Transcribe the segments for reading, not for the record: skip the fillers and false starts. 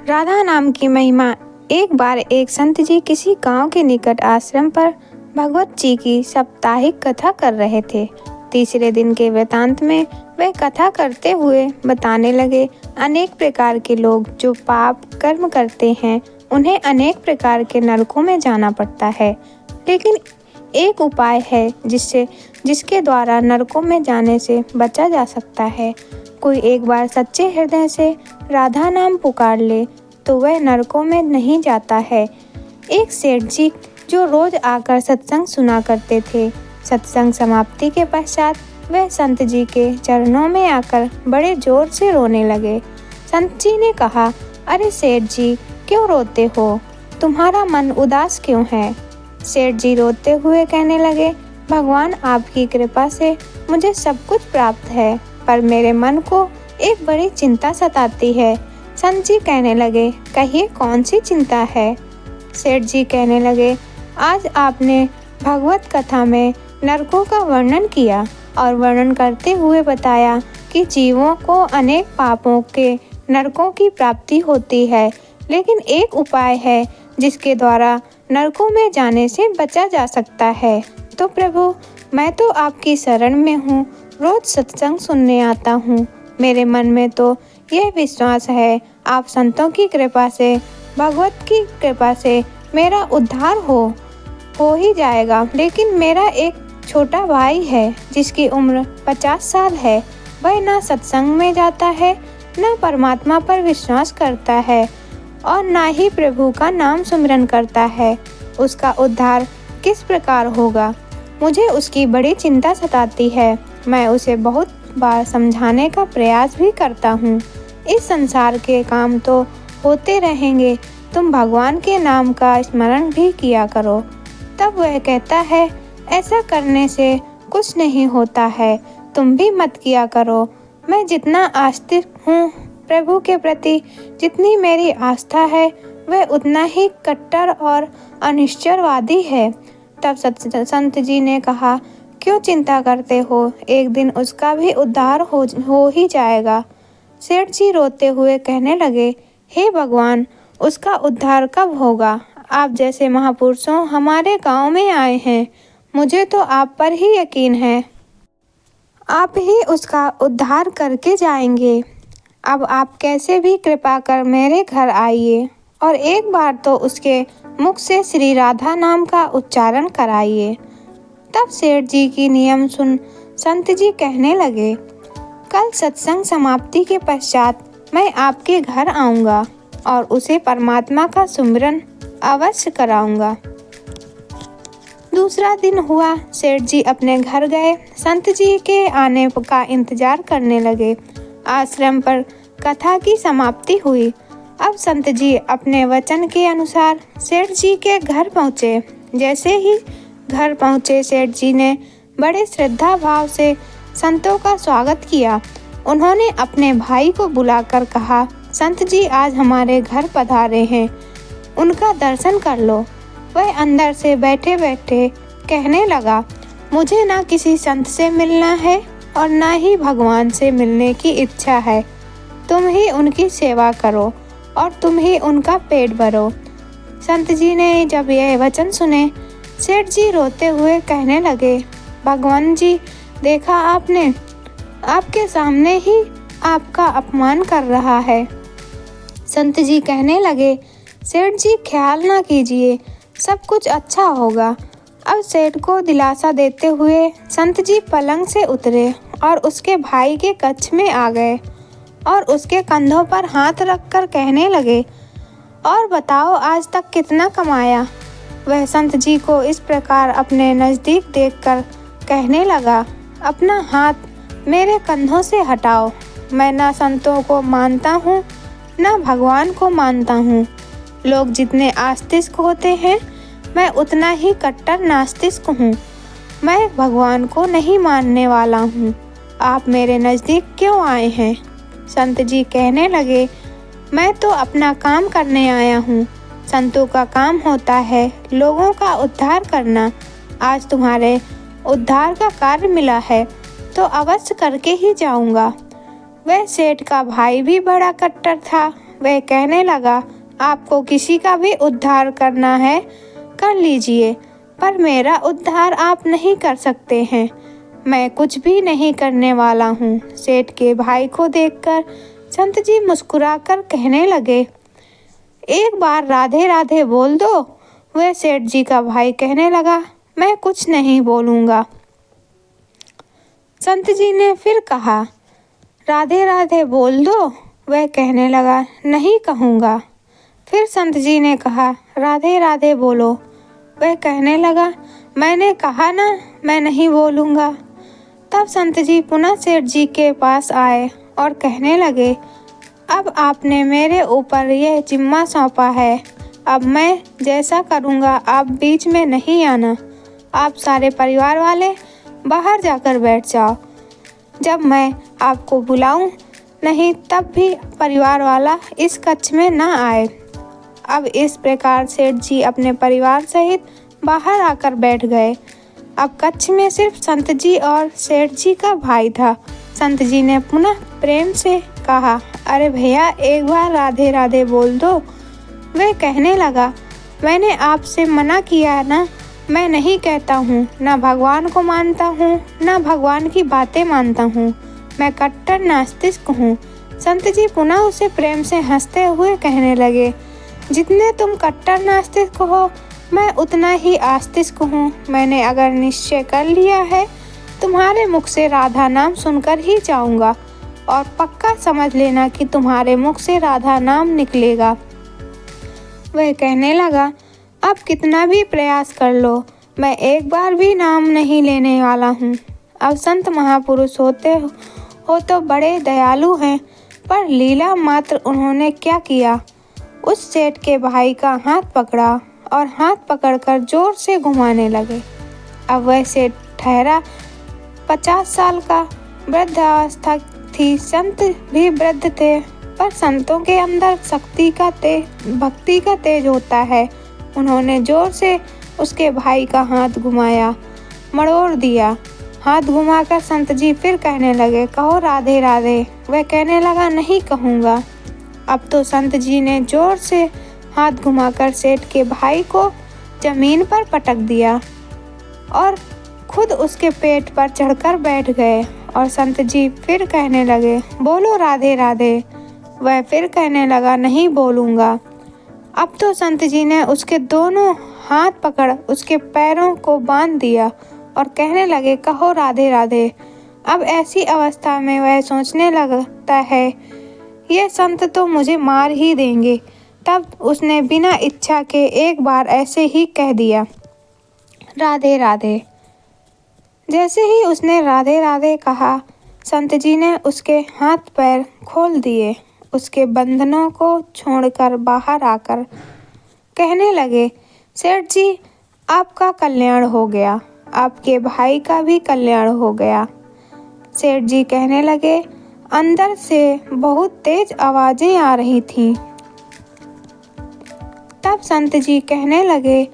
राधा नाम की महिमा। एक बार एक संत जी किसी गांव के निकट आश्रम पर भगवत जी की साप्ताहिक कथा कर रहे थे। तीसरे दिन के वृतांत में वे कथा करते हुए बताने लगे, अनेक प्रकार के लोग जो पाप कर्म करते हैं उन्हें अनेक प्रकार के नरकों में जाना पड़ता है, लेकिन एक उपाय है जिसके द्वारा नरकों में जाने से बचा जा सकता है। कोई एक बार सच्चे हृदय से राधा नाम पुकार ले तो वह नरकों में नहीं जाता है। एक सेठ जी जो रोज आकर सत्संग सुना करते थे, सत्संग समाप्ति के पश्चात वह संत जी के चरणों में आकर बड़े जोर से रोने लगे। संत जी ने कहा, अरे सेठ जी, क्यों रोते हो? तुम्हारा मन उदास क्यों है? सेठ जी रोते हुए कहने लगे, भगवान आपकी कृपा से मुझे सब कुछ प्राप्त है, पर मेरे मन को एक बड़ी चिंता सताती है। संत जी कहने लगे, कहिए कौन सी चिंता है? सेठ जी कहने लगे, आज आपने भगवत कथा में नरकों का वर्णन किया और वर्णन करते हुए बताया कि जीवों को अनेक पापों के नरकों की प्राप्ति होती है, लेकिन एक उपाय है जिसके द्वारा नरकों में जाने से बचा जा सकता है। तो प्रभु, मैं तो आपकी शरण में हूँ, रोज सत्संग सुनने आता हूँ। मेरे मन में तो यह विश्वास है, आप संतों की कृपा से, भगवत की कृपा से मेरा उद्धार हो ही जाएगा। लेकिन मेरा एक छोटा भाई है जिसकी उम्र 50 साल है। वह ना सत्संग में जाता है, ना परमात्मा पर विश्वास करता है और ना ही प्रभु का नाम सुमिरन करता है। उसका उद्धार किस प्रकार होगा? मुझे उसकी बड़ी चिंता सताती है। मैं उसे बहुत बार समझाने का प्रयास भी करता हूँ। इस संसार के काम तो होते रहेंगे, तुम भगवान के नाम का स्मरण भी किया करो। तब वह कहता है, ऐसा करने से कुछ नहीं होता है, तुम भी मत किया करो। मैं जितना आस्तिक हूँ प्रभु के प्रति, जितनी मेरी आस्था है, वह उतना ही कट्टर और अनिश्चयवादी है। तब संत जी ने कहा, क्यों चिंता करते हो? एक दिन उसका भी उद्धार हो ही जाएगा। सेठ जी रोते हुए कहने लगे, हे भगवान, उसका उद्धार कब होगा? आप जैसे महापुरुषों हमारे गांव में आए हैं, मुझे तो आप पर ही यकीन है, आप ही उसका उद्धार करके जाएंगे। अब आप कैसे भी कृपा कर मेरे घर आइए और एक बार तो उसके मुख से श्री राधा नाम का उच्चारण कराइए। तब सेठ जी की नियम सुन संत जी कहने लगे, कल सत्संग समाप्ति के पश्चात मैं आपके घर आऊँगा और उसे परमात्मा का सुमिरन अवश्य कराऊंगा। दूसरा दिन हुआ, सेठ जी अपने घर गए, संत जी के आने का इंतजार करने लगे। आश्रम पर कथा की समाप्ति हुई। अब संत जी अपने वचन के अनुसार सेठ जी के घर पहुँचे। जैसे ही घर पहुँचे, सेठ जी ने बड़े श्रद्धा भाव से संतों का स्वागत किया। उन्होंने अपने भाई को बुलाकर कहा, संत जी आज हमारे घर पधारे हैं, उनका दर्शन कर लो। वह अंदर से बैठे बैठे कहने लगा, मुझे ना किसी संत से मिलना है और ना ही भगवान से मिलने की इच्छा है। तुम ही उनकी सेवा करो और तुम ही उनका पेट भरो। संत जी ने जब यह वचन सुने, सेठ जी रोते हुए कहने लगे, भगवान जी, देखा आपने, आपके सामने ही आपका अपमान कर रहा है। संत जी कहने लगे, सेठ जी ख्याल ना कीजिए, सब कुछ अच्छा होगा। अब सेठ को दिलासा देते हुए संत जी पलंग से उतरे और उसके भाई के कक्ष में आ गए और उसके कंधों पर हाथ रखकर कहने लगे, और बताओ आज तक कितना कमाया? वह संत जी को इस प्रकार अपने नज़दीक देखकर कहने लगा, अपना हाथ मेरे कंधों से हटाओ। मैं ना संतों को मानता हूँ, ना भगवान को मानता हूँ। लोग जितने आस्तिक होते हैं, मैं उतना ही कट्टर नास्तिक हूँ। मैं भगवान को नहीं मानने वाला हूँ। आप मेरे नज़दीक क्यों आए हैं? संत जी कहने लगे, मैं तो अपना काम करने आया हूँ। संतों का काम होता है लोगों का उद्धार करना। आज तुम्हारे उद्धार का कार्य मिला है तो अवश्य करके ही जाऊँगा। वह सेठ का भाई भी बड़ा कट्टर था। वह कहने लगा, आपको किसी का भी उद्धार करना है कर लीजिए, पर मेरा उद्धार आप नहीं कर सकते हैं। मैं कुछ भी नहीं करने वाला हूँ। सेठ के भाई को देखकर संत जी मुस्कुराकर कहने लगे, एक बार राधे राधे बोल दो। वह सेठ जी का भाई कहने लगा, मैं कुछ नहीं बोलूँगा। संत जी ने फिर कहा, राधे राधे बोल दो। वह कहने लगा, नहीं कहूँगा। फिर संत जी ने कहा, राधे राधे बोलो। वह कहने लगा, मैंने कहा ना, मैं नहीं बोलूँगा। तब संत जी पुनः सेठ जी के पास आए और कहने लगे, अब आपने मेरे ऊपर यह जिम्मा सौंपा है। अब मैं जैसा करूँगा आप बीच में नहीं आना। आप सारे परिवार वाले बाहर जाकर बैठ जाओ। जब मैं आपको बुलाऊं, नहीं तब भी परिवार वाला इस कक्ष में ना आए। अब इस प्रकार सेठ जी अपने परिवार सहित बाहर आकर बैठ गए। अब कक्ष में सिर्फ संत जी और सेठ जी का भाई था। संत जी ने पुनः प्रेम से कहा, अरे भैया, एक बार राधे राधे बोल दो। वह कहने लगा, मैंने आपसे मना किया ना, मैं नहीं कहता हूँ, ना भगवान को मानता हूँ, ना भगवान की बातें मानता हूँ। मैं कट्टर नास्तिक हूँ। संत जी पुनः उसे प्रेम से हंसते हुए कहने लगे, जितने तुम कट्टर नास्तिक हो, मैं उतना ही आस्तिक हूँ। मैंने अगर निश्चय कर लिया है, तुम्हारे मुख से राधा नाम सुनकर ही जाऊँगा, और पक्का समझ लेना कि तुम्हारे मुख से राधा नाम निकलेगा। वह कहने लगा, अब कितना भी प्रयास कर लो, मैं एक बार भी नाम नहीं लेने वाला हूँ। अब संत महापुरुष होते हो तो बड़े दयालु हैं, पर लीला मात्र उन्होंने क्या किया, उस सेठ के भाई का हाथ पकड़ा और हाथ पकड़कर जोर से घुमाने लगे। अब वह सेठ ठहरा 50 साल का, वृद्धावस्था थी, संत भी वृद्ध थे, पर संतों के अंदर भक्ति का तेज होता है। उन्होंने जोर से उसके भाई का हाथ घुमाया, मरोड़ दिया। हाथ घुमाकर संत जी फिर कहने लगे, कहो राधे राधे। वह कहने लगा, नहीं कहूँगा। अब तो संत जी ने जोर से हाथ घुमाकर सेठ के भाई को जमीन पर पटक दिया और खुद उसके पेट पर चढ़कर बैठ गए। और संत जी फिर कहने लगे, बोलो राधे राधे। वह फिर कहने लगा, नहीं बोलूँगा। अब तो संत जी ने उसके दोनों हाथ पकड़ उसके पैरों को बांध दिया और कहने लगे, कहो राधे राधे। अब ऐसी अवस्था में वह सोचने लगता है, ये संत तो मुझे मार ही देंगे। तब उसने बिना इच्छा के एक बार ऐसे ही कह दिया, राधे राधे। जैसे ही उसने राधे राधे कहा, संत जी ने उसके हाथ पैर खोल दिए, उसके बंधनों को छोड़कर बाहर आकर कहने लगे, सेठ जी, आपका कल्याण हो गया, आपके भाई का भी कल्याण हो गया। सेठ जी कहने लगे, अंदर से बहुत तेज आवाजें आ रही थीं। तब संत जी कहने लगे,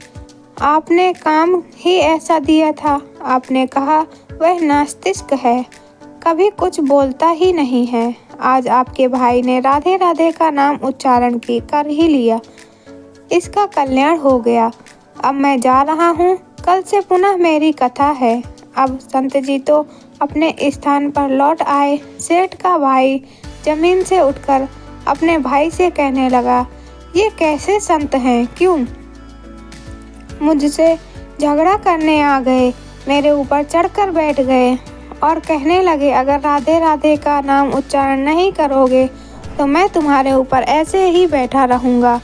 आपने काम ही ऐसा दिया था। आपने कहा वह नास्तिक है, कभी कुछ बोलता ही नहीं है। आज आपके भाई ने राधे राधे का नाम उच्चारण कर ही लिया, इसका कल्याण हो गया। अब मैं जा रहा हूँ, कल से पुनः मेरी कथा है। अब संत जी तो अपने स्थान पर लौट आए। सेठ का भाई जमीन से उठकर अपने भाई से कहने लगा, ये कैसे संत हैं, क्यों मुझसे झगड़ा करने आ गए, मेरे ऊपर चढ़कर बैठ गए और कहने लगे, अगर राधे राधे का नाम उच्चारण नहीं करोगे तो मैं तुम्हारे ऊपर ऐसे ही बैठा रहूँगा।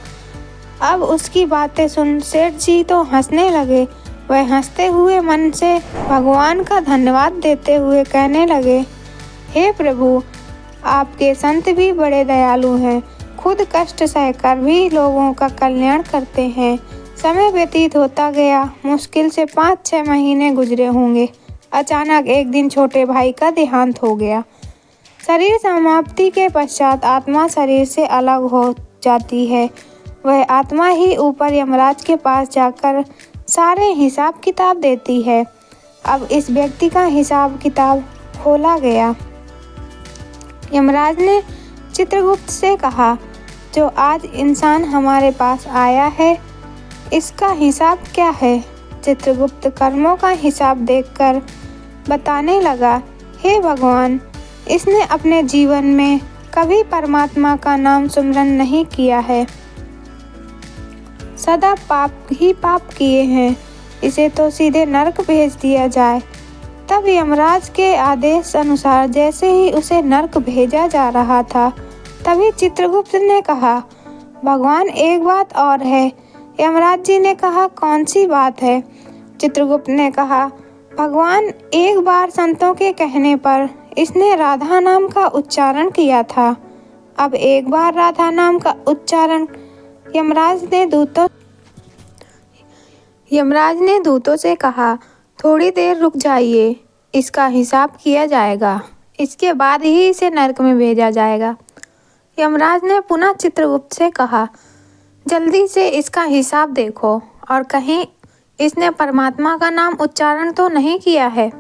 अब उसकी बातें सुन सेठ जी तो हंसने लगे। वह हंसते हुए मन से भगवान का धन्यवाद देते हुए कहने लगे, हे प्रभु, आपके संत भी बड़े दयालु हैं, खुद कष्ट सहकर भी लोगों का कल्याण करते हैं। समय व्यतीत होता गया, मुश्किल से 5-6 महीने गुजरे होंगे। अचानक एक दिन छोटे भाई का देहांत हो गया। शरीर समाप्ति के पश्चात आत्मा शरीर से अलग हो जाती है। वह आत्मा ही ऊपर यमराज के पास जाकर सारे हिसाब किताब देती है। अब इस व्यक्ति का हिसाब किताब खोला गया। यमराज ने चित्रगुप्त से कहा, जो आज इंसान हमारे पास आया है, इसका हिसाब क्या है? चित्रगुप्त कर्मों का हिसाब देखकर बताने लगा, हे भगवान, इसने अपने जीवन में कभी परमात्मा का नाम सुमरन नहीं किया है, सदा पाप ही पाप किए हैं, इसे तो सीधे नरक भेज दिया जाए। तब यमराज के आदेश अनुसार जैसे ही उसे नरक भेजा जा रहा था, तभी चित्रगुप्त ने कहा, भगवान एक बात और है। यमराज जी ने कहा, कौन सी बात है? चित्रगुप्त ने कहा, भगवान, एक बार संतों के कहने पर इसने राधा नाम का उच्चारण किया था। अब एक बार राधा नाम का उच्चारण यमराज ने दूतों से कहा, थोड़ी देर रुक जाइए, इसका हिसाब किया जाएगा, इसके बाद ही इसे नरक में भेजा जाएगा। यमराज ने पुनः चित्रगुप्त से कहा, जल्दी से इसका हिसाब देखो और कहीं इसने परमात्मा का नाम उच्चारण तो नहीं किया है।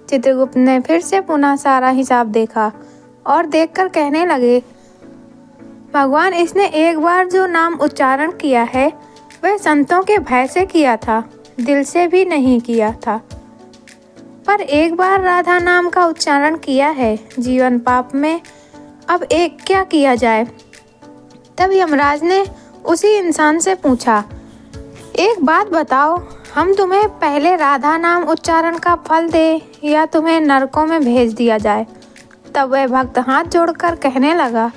चित्रगुप्त ने फिर से पुनः सारा हिसाब देखा और देखकर कहने लगे, भगवान, इसने एक बार जो नाम उच्चारण किया है वह संतों के भय से किया था, दिल से भी नहीं किया था। पर एक बार राधा नाम का उच्चारण किया है, जीवन पाप में, अब एक क्या किया जाए? तब यमराज ने उसी इंसान से पूछा, एक बात बताओ, हम तुम्हें पहले राधा नाम उच्चारण का फल दे या तुम्हें नरकों में भेज दिया जाए? तब वह भक्त हाथ जोड़कर कहने लगा,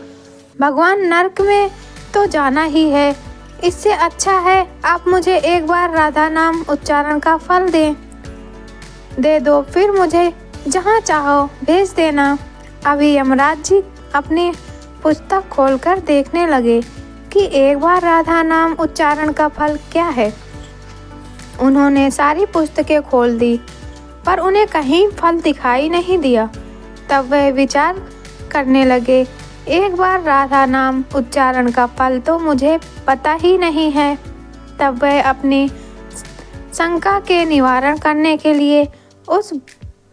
भगवान, नरक में तो जाना ही है, इससे अच्छा है आप मुझे एक बार राधा नाम उच्चारण का फल दे दो, फिर मुझे जहाँ चाहो भेज देना। अभी यमराज जी अपनी पुस्तक खोलकर देखने लगे कि एक बार राधा नाम उच्चारण का फल क्या है। उन्होंने सारी पुस्तकें खोल दी, पर उन्हें कहीं फल दिखाई नहीं दिया। तब वह विचार करने लगे, एक बार राधा नाम उच्चारण का फल तो मुझे पता ही नहीं है। तब वह अपनी शंका के निवारण करने के लिए उस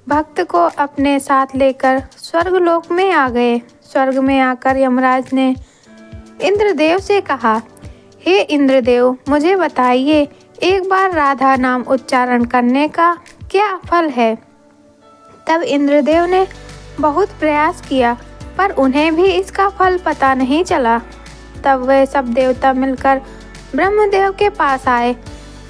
भक्त को अपने साथ लेकर स्वर्गलोक में आ गए। स्वर्ग में आकर यमराज ने इंद्रदेव से कहा, हे इंद्रदेव, मुझे बताइए, एक बार राधा नाम उच्चारण करने का क्या फल है? तब इंद्रदेव ने बहुत प्रयास किया, पर उन्हें भी इसका फल पता नहीं चला। तब वह सब देवता मिलकर ब्रह्मदेव के पास आए।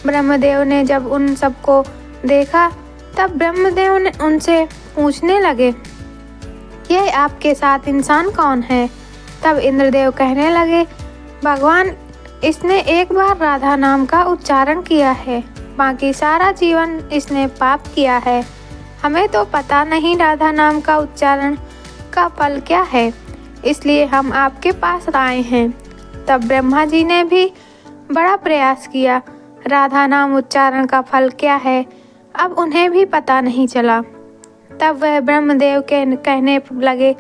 ब्रह्मदेव ने जब उन सबको देखा, तब ब्रह्मदेव ने उनसे पूछने लगे, यह आपके साथ इंसान कौन है? तब इंद्रदेव कहने लगे, भगवान, इसने एक बार राधा नाम का उच्चारण किया है, बाकी सारा जीवन इसने पाप किया है। हमें तो पता नहीं राधा नाम का उच्चारण का फल क्या है, इसलिए हम आपके पास आए हैं। तब ब्रह्मा जी ने भी बड़ा प्रयास किया, राधा नाम उच्चारण का फल क्या है, अब उन्हें भी पता नहीं चला। तब वह ब्रह्मदेव के कहने लगे,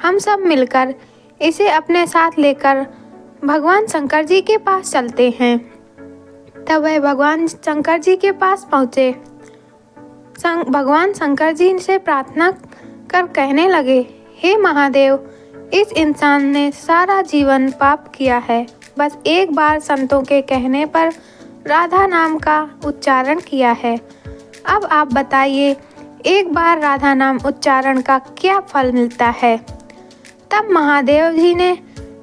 हम सब मिलकर इसे अपने साथ लेकर भगवान शंकर जी के पास चलते हैं। तब वह भगवान शंकर जी के पास पहुँचे। भगवान शंकर जी से प्रार्थना कर कहने लगे, हे महादेव, इस इंसान ने सारा जीवन पाप किया है, बस एक बार संतों के कहने पर राधा नाम का उच्चारण किया है। अब आप बताइए, एक बार राधा नाम उच्चारण का क्या फल मिलता है? तब महादेव जी ने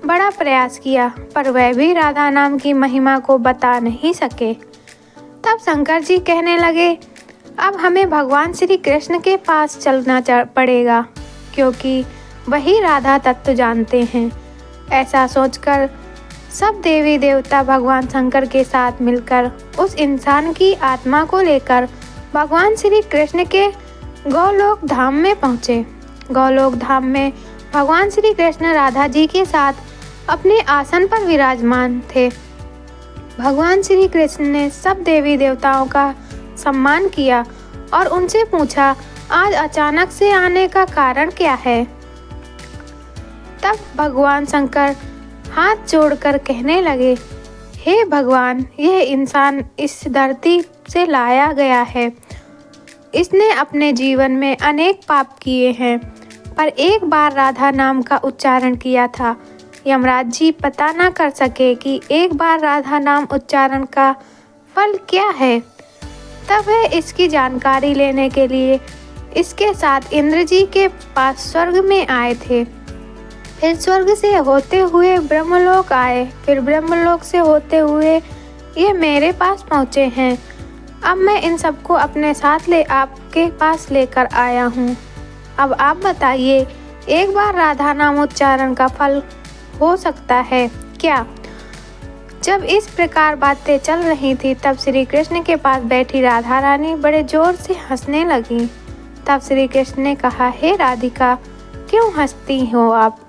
बड़ा प्रयास किया, पर वह भी राधा नाम की महिमा को बता नहीं सके। तब शंकर जी कहने लगे, अब हमें भगवान श्री कृष्ण के पास चलना पड़ेगा, क्योंकि वही राधा तत्व जानते हैं। ऐसा सोचकर सब देवी देवता भगवान शंकर के साथ मिलकर उस इंसान की आत्मा को लेकर भगवान श्री कृष्ण के गोलोक धाम में पहुँचे। गोलोक धाम में भगवान श्री कृष्ण राधा जी के साथ अपने आसन पर विराजमान थे। भगवान श्री कृष्ण ने सब देवी देवताओं का सम्मान किया और उनसे पूछा, आज अचानक से आने का कारण क्या है? तब भगवान शंकर हाथ जोड़कर कहने लगे, हे भगवान, यह इंसान इस धरती से लाया गया है। इसने अपने जीवन में अनेक पाप किए हैं, पर एक बार राधा नाम का उच्चारण किया था, यमराज जी पता ना कर सके कि एक बार राधा नाम उच्चारण का फल क्या है। तब वह इसकी जानकारी लेने के लिए इसके साथ इंद्र जी के पास स्वर्ग में आए थे। फिर स्वर्ग से होते हुए ब्रह्मलोक आए, फिर ब्रह्मलोक से होते हुए ये मेरे पास पहुँचे हैं। अब मैं इन सबको अपने साथ आपके पास लेकर आया हूँ। अब आप बताइए, एक बार राधा नाम उच्चारण का फल हो सकता है क्या? जब इस प्रकार बातें चल रही थी तब श्री कृष्ण के पास बैठी राधा रानी बड़े जोर से हंसने लगी। तब श्री कृष्ण ने कहा, हे राधिका, क्यों हंसती हो आप?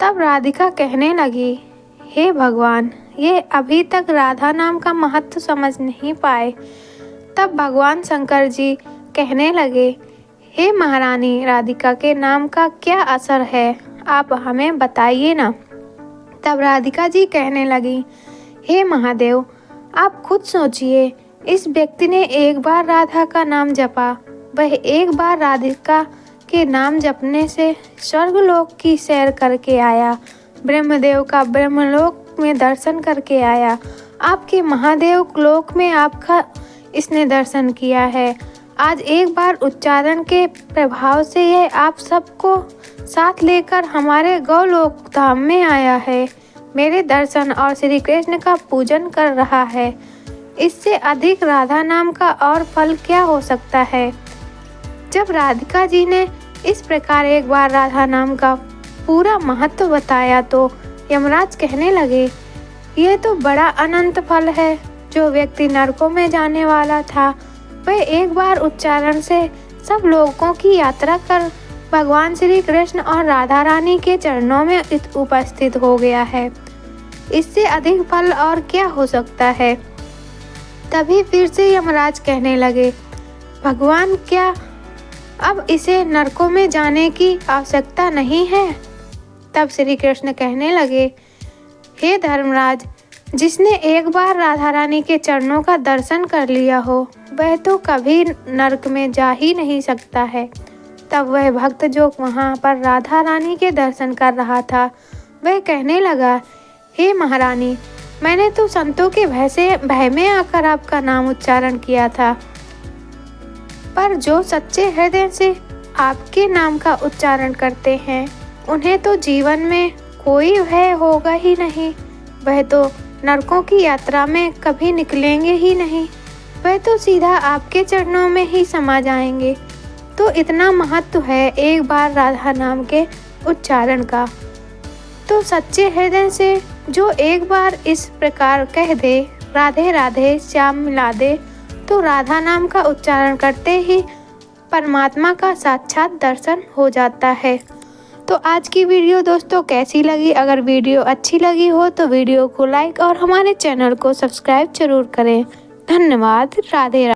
तब राधिका कहने लगी, हे भगवान, ये अभी तक राधा नाम का महत्व समझ नहीं पाए। तब भगवान शंकर जी कहने लगे, हे महारानी, राधिका के नाम का क्या असर है, आप हमें बताइए ना। तब राधिका जी कहने लगी, हे महादेव, आप खुद सोचिए, इस व्यक्ति ने एक बार राधा का नाम जपा, वह एक बार राधिका के नाम जपने से स्वर्गलोक की सैर करके आया, ब्रह्मदेव का ब्रह्मलोक में दर्शन करके आया, आपके महादेव लोक में आपका इसने दर्शन किया है। आज एक बार उच्चारण के प्रभाव से यह आप सबको साथ लेकर हमारे गौलोक धाम में आया है, मेरे दर्शन और श्री कृष्ण का पूजन कर रहा है। इससे अधिक राधा नाम का और फल क्या हो सकता है? जब राधिका जी ने इस प्रकार एक बार राधा नाम का पूरा महत्व बताया तो यमराज कहने लगे, यह तो बड़ा अनंत फल है। जो व्यक्ति नरकों में जाने वाला था वह एक बार उच्चारण से सब लोगों की यात्रा कर भगवान श्री कृष्ण और राधा रानी के चरणों में उपस्थित हो गया है। इससे अधिक फल और क्या हो सकता है? तभी फिर से यमराज कहने लगे, भगवान, क्या अब इसे नरकों में जाने की आवश्यकता नहीं है? तब श्री कृष्ण कहने लगे, हे धर्मराज, जिसने एक बार राधा रानी के चरणों का दर्शन कर लिया हो वह तो कभी नरक में जा ही नहीं सकता है। तब वह भक्त जो वहाँ पर राधा रानी के दर्शन कर रहा था वह कहने लगा, हे महारानी, मैंने तो संतों के भय में आकर आपका नाम उच्चारण किया था, पर जो सच्चे हृदय से आपके नाम का उच्चारण करते हैं उन्हें तो जीवन में कोई भय होगा ही नहीं। वह तो नरकों की यात्रा में कभी निकलेंगे ही नहीं, वह तो सीधा आपके चरणों में ही समा जाएंगे। तो इतना महत्व है एक बार राधा नाम के उच्चारण का। तो सच्चे हृदय से जो एक बार इस प्रकार कह दे, राधे राधे श्याम मिला दे, तो राधा नाम का उच्चारण करते ही परमात्मा का साक्षात दर्शन हो जाता है। तो आज की वीडियो दोस्तों कैसी लगी? अगर वीडियो अच्छी लगी हो तो वीडियो को लाइक और हमारे चैनल को सब्सक्राइब जरूर करें। धन्यवाद। राधे राधे।